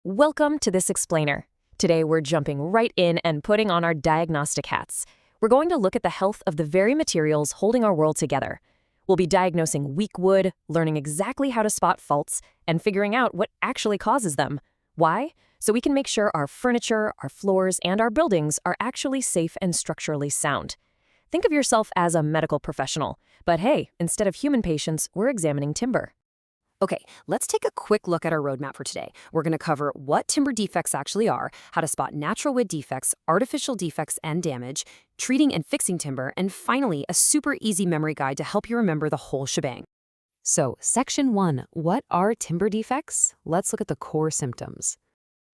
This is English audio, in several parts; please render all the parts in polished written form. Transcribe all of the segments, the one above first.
Welcome to this explainer. Today we're jumping right in and putting on our diagnostic hats. We're going to look at the health of the very materials holding our world together. We'll be diagnosing weak wood, learning exactly how to spot faults, and figuring out what actually causes them. Why? So we can make sure our furniture, our floors, and our buildings are actually safe and structurally sound. Think of yourself as a medical professional, but hey, instead of human patients, we're examining timber. Okay, let's take a quick look at our roadmap for today. We're going to cover what timber defects actually are, how to spot natural wood defects, artificial defects and damage, treating and fixing timber, and finally, a super easy memory guide to help you remember the whole shebang. So, Section 1, what are timber defects? Let's look at the core symptoms.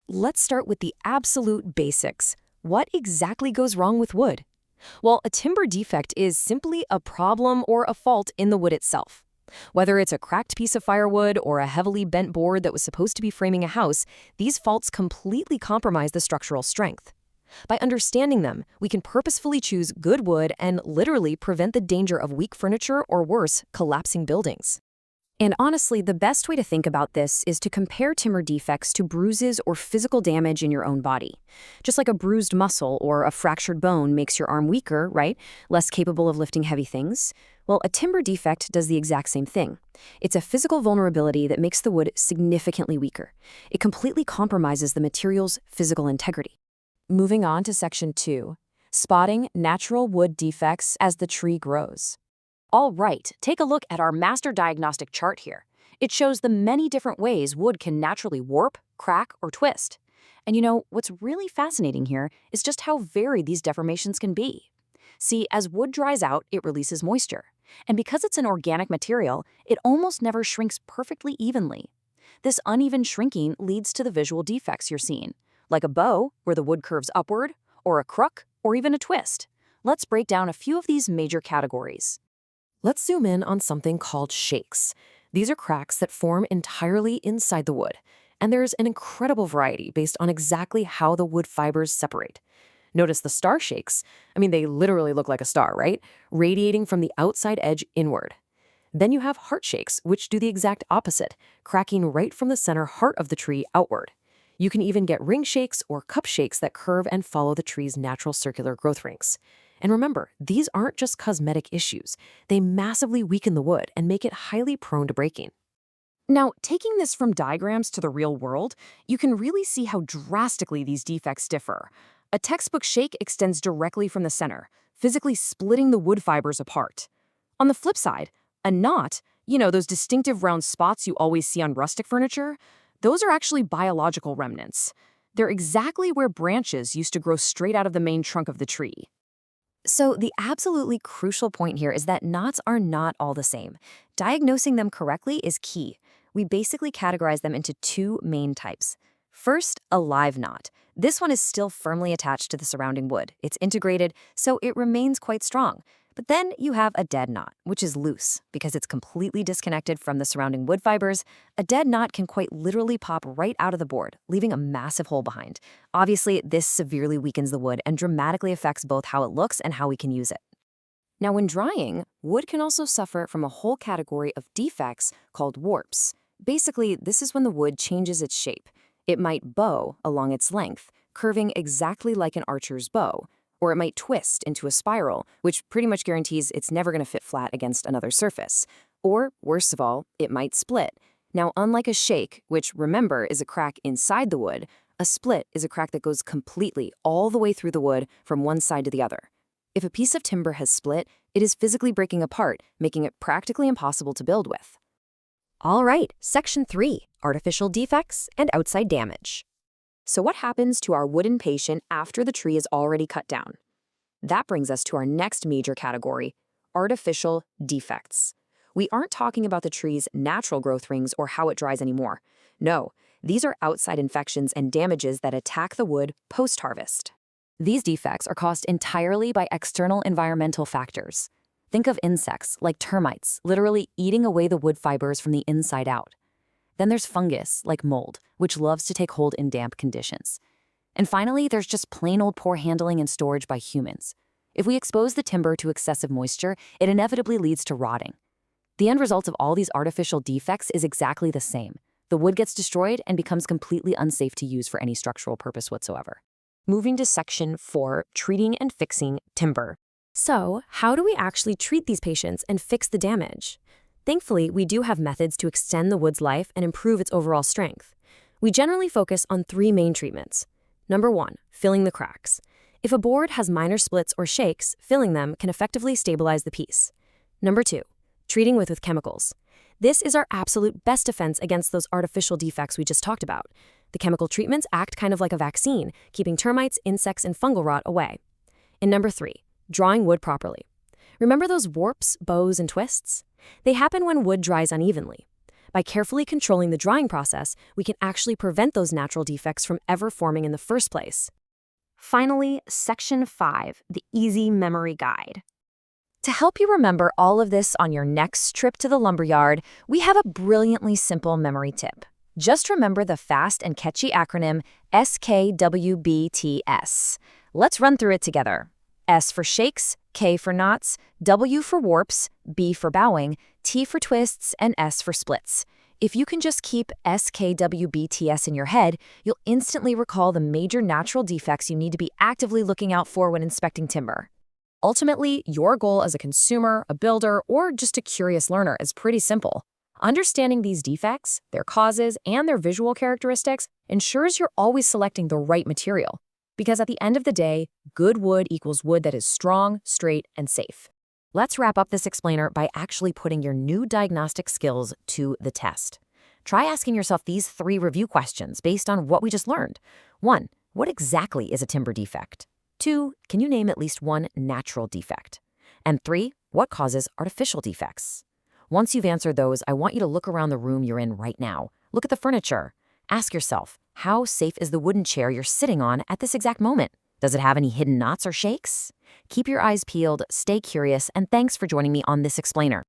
Let's start with the absolute basics. What exactly goes wrong with wood? Well, a timber defect is simply a problem or a fault in the wood itself. Whether it's a cracked piece of firewood or a heavily bent board that was supposed to be framing a house, these faults completely compromise the structural strength. By understanding them, we can purposefully choose good wood and literally prevent the danger of weak furniture or worse, collapsing buildings. And honestly, the best way to think about this is to compare timber defects to bruises or physical damage in your own body. Just like a bruised muscle or a fractured bone makes your arm weaker, right? Less capable of lifting heavy things. Well, a timber defect does the exact same thing. It's a physical vulnerability that makes the wood significantly weaker. It completely compromises the material's physical integrity. Moving on to Section 2, spotting natural wood defects as the tree grows. All right, take a look at our master diagnostic chart here. It shows the many different ways wood can naturally warp, crack, or twist. And you know, what's really fascinating here is just how varied these deformations can be. See, as wood dries out, it releases moisture. And because it's an organic material, it almost never shrinks perfectly evenly. This uneven shrinking leads to the visual defects you're seeing, like a bow, where the wood curves upward, or a crook, or even a twist. Let's break down a few of these major categories. Let's zoom in on something called shakes. These are cracks that form entirely inside the wood, and there's an incredible variety based on exactly how the wood fibers separate. Notice the star shakes. They literally look like a star, right? Radiating from the outside edge inward. Then you have heart shakes, which do the exact opposite, cracking right from the center heart of the tree outward. You can even get ring shakes or cup shakes that curve and follow the tree's natural circular growth rings. And remember, these aren't just cosmetic issues. They massively weaken the wood and make it highly prone to breaking. Now, taking this from diagrams to the real world, you can really see how drastically these defects differ. A textbook shake extends directly from the center, physically splitting the wood fibers apart. On the flip side, a knot, those distinctive round spots you always see on rustic furniture, those are actually biological remnants. They're exactly where branches used to grow straight out of the main trunk of the tree. So the absolutely crucial point here is that knots are not all the same. Diagnosing them correctly is key. We basically categorize them into two main types. First, a live knot. This one is still firmly attached to the surrounding wood. It's integrated, so it remains quite strong. But then you have a dead knot, which is loose because it's completely disconnected from the surrounding wood fibers. A dead knot can quite literally pop right out of the board, leaving a massive hole behind. Obviously, this severely weakens the wood and dramatically affects both how it looks and how we can use it. Now, when drying, wood can also suffer from a whole category of defects called warps. Basically, this is when the wood changes its shape. It might bow along its length, curving exactly like an archer's bow. Or it might twist into a spiral, which pretty much guarantees it's never going to fit flat against another surface. Or, worst of all, it might split. Now, unlike a shake, which, remember, is a crack inside the wood, a split is a crack that goes completely all the way through the wood from one side to the other. If a piece of timber has split, it is physically breaking apart, making it practically impossible to build with. All right, Section 3, artificial defects and outside damage. So what happens to our wooden patient after the tree is already cut down? That brings us to our next major category, artificial defects. We aren't talking about the tree's natural growth rings or how it dries anymore. No, these are outside infections and damages that attack the wood post-harvest. These defects are caused entirely by external environmental factors. Think of insects, like termites, literally eating away the wood fibers from the inside out. Then there's fungus, like mold, which loves to take hold in damp conditions. And finally, there's just plain old poor handling and storage by humans. If we expose the timber to excessive moisture, it inevitably leads to rotting. The end result of all these artificial defects is exactly the same: The wood gets destroyed and becomes completely unsafe to use for any structural purpose whatsoever. Moving to Section 4, treating and fixing timber. So, how do we actually treat these patients and fix the damage? Thankfully, we do have methods to extend the wood's life and improve its overall strength. We generally focus on 3 main treatments. Number 1, filling the cracks. If a board has minor splits or shakes, filling them can effectively stabilize the piece. Number 2, treating with chemicals. This is our absolute best defense against those artificial defects we just talked about. The chemical treatments act kind of like a vaccine, keeping termites, insects, and fungal rot away. And number 3, drawing wood properly. Remember those warps, bows, and twists? They happen when wood dries unevenly. By carefully controlling the drying process, we can actually prevent those natural defects from ever forming in the first place. Finally, Section 5, the Easy Memory Guide. To help you remember all of this on your next trip to the lumberyard, we have a brilliantly simple memory tip. Just remember the fast and catchy acronym SKWBTS. Let's run through it together. S for shakes, K for knots, W for warps, B for bowing, T for twists, and S for splits. If you can just keep SKWBTS in your head, you'll instantly recall the major natural defects you need to be actively looking out for when inspecting timber. Ultimately, your goal as a consumer, a builder, or just a curious learner is pretty simple. Understanding these defects, their causes, and their visual characteristics ensures you're always selecting the right material. Because at the end of the day, good wood equals wood that is strong, straight, and safe. Let's wrap up this explainer by actually putting your new diagnostic skills to the test. Try asking yourself these 3 review questions based on what we just learned. 1, what exactly is a timber defect? 2, can you name at least one natural defect? And 3, what causes artificial defects? Once you've answered those, I want you to look around the room you're in right now. Look at the furniture. Ask yourself, how safe is the wooden chair you're sitting on at this exact moment? Does it have any hidden knots or shakes? Keep your eyes peeled, stay curious, and thanks for joining me on this explainer.